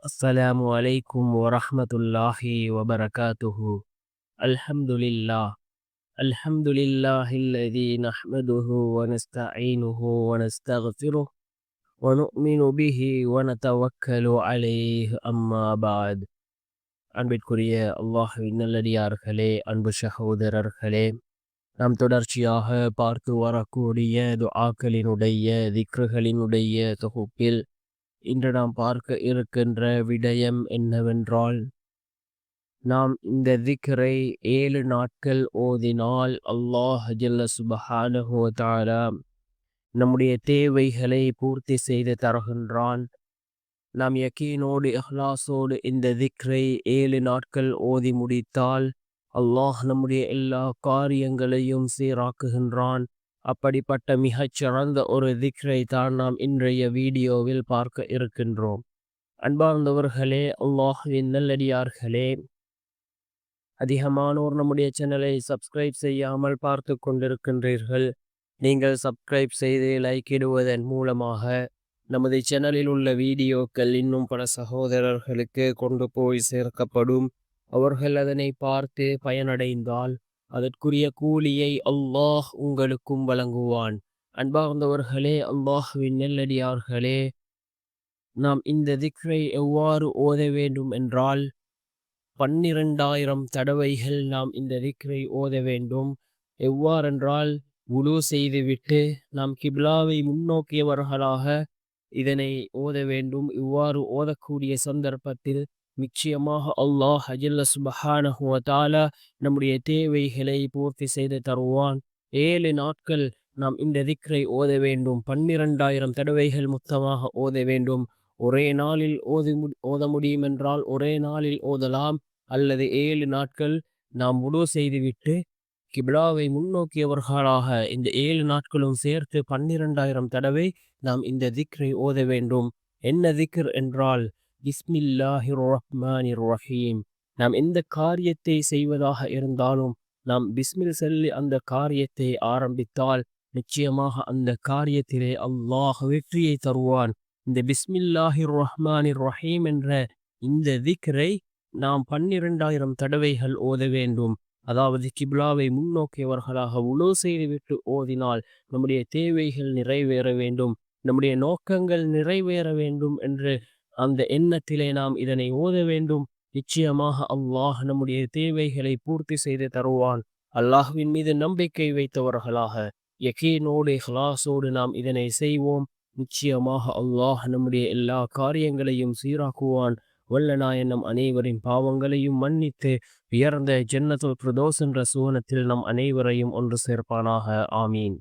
السلام عليكم ورحمة الله وبركاته. الحمد لله. الحمد لله الذي نحمده ونستعينه ونستغفره ونؤمن به ونتوكل عليه أما بعد. அன்பிற்குரிய அல்லாஹ்வின் நல்லடியார்களே, அன்பு சகோதரர்களே, நாம் தொடர்ச்சியாக பார்த்து வரக்கூடிய துஆக்களினுடைய திக்ருகளினுடைய தொகுப்பில் இன்று நாம் பார்க்க இருக்கின்ற விடயம் என்னவென்றால், நாம் இந்த திக்ரை 7 நாட்கள் ஓதினால் அல்லாஹ் ஜல்ல சுப்ஹானஹு வ தஆலா நம்முடைய தேவைகளை பூர்த்தி செய்து தருகின்றான். நாம் யகீனோடு இஹ்லாஸோடு இந்த திக்ரை 7 நாட்கள் ஓதி முடித்தால் அல்லாஹ் நம்முடைய எல்லா காரியங்களையும் சீராக்குகின்றான். அப்படிப்பட்ட மிகச்சிறந்த ஒரு திக்ரை தான் நாம் இன்றைய வீடியோவில் பார்க்க இருக்கின்றோம். அன்பார்ந்தவர்களே, அல்லாஹ்வின் நல்லடியார்களே, அதிகமானோர் நம்முடைய சேனலை சப்ஸ்கிரைப் செய்யாமல் பார்த்து கொண்டிருக்கின்றீர்கள். நீங்கள் சப்ஸ்கிரைப் செய்து லைக் இடுவதன் மூலமாக நமது சேனலில் உள்ள வீடியோக்கள் இன்னும் பல சகோதரர்களுக்கு கொண்டு போய் சேர்க்கப்படும். அவர்கள் அதனை பார்த்து பயனடைந்தால் அதற்குரிய கூலியை அல்லாஹ் உங்களுக்கும் வழங்குவான். அன்பார்ந்தவர்களே, அல்லாஹ்வின் நல்லடியார்களே, நாம் இந்த திக்ரை எவ்வாறு ஓத வேண்டும் என்றால், 12,000 தடவைகள் நாம் இந்த திக்ரை ஓத வேண்டும். எவ்வாறென்றால், வுலு செய்துவிட்டு நாம் கிப்லாவை முன்னோக்கியவர்களாக இதனை ஓத வேண்டும். இவ்வாறு ஓதக்கூடிய சந்தர்ப்பத்தில் நிச்சயமாக அல்லாஹ் ஜல்ல சுப்ஹானஹு வ தஆலா நம்முடைய தேவைகளை பூர்த்தி செய்து தருவான். 7 நாட்கள் நாம் இந்த திக்ரை ஓத வேண்டும். 12,000 தடவைகள் மொத்தமாக ஓத வேண்டும். ஒரே நாளில் ஓத முடியும் என்றால் ஒரே நாளில் ஓதலாம். அல்லது 7 நாட்கள் நாம் வுடு செய்துவிட்டு கிப்லாவை முன்னோக்கியவர்களாக இந்த 7 நாட்களும் சேர்த்து 12,000 தடவை நாம் இந்த திக்ரை ஓத வேண்டும். என்ன திக்ர் என்றால், பிஸ்மில்லாஹிர் ரஹ்மானிர் ரஹீம். நாம் எந்த காரியத்தை செய்வதாக இருந்தாலும் நாம் பிஸ்மில் சொல்லி அந்த காரியத்தை ஆரம்பித்தால் நிச்சயமாக அந்த காரியத்திலே அல்லாஹ் வெற்றியை தருவான். இந்த பிஸ்மில்லாஹிர் ரஹ்மானிர் ரஹீம் என்ற இந்த திக்ரை நாம் 12,000 தடவைகள் ஓத வேண்டும். அதாவது கிப்லாவை முன்னோக்கியவர்களாக வுலு செய்துவிட்டு ஓதினால் நம்முடைய தேவைகள் நிறைவேற வேண்டும், நம்முடைய நோக்கங்கள் நிறைவேற வேண்டும் என்று அந்த எண்ணத்திலே நாம் இதனை ஓத வேண்டும். நிச்சயமாக அல்லாஹ் நம்முடைய தேவைகளை பூர்த்தி செய்து தருவான். அல்லாஹ்வின் மீது நம்பிக்கை வைத்தவர்களாக யகீனோடு இஹ்லாஸோடு நாம் இதனை செய்வோம். நிச்சயமாக அல்லாஹ் நம்முடைய எல்லா காரியங்களையும் சீராக்குவான். வல்ல நாயன் நம் அனைவரின் பாவங்களையும் மன்னித்து உயர்ந்த ஜன்னத்துல் ஃபிர்தௌஸ் என்ற சுவனத்தில் நம் அனைவரையும் ஒன்று சேர்ப்பானாக. ஆமீன்.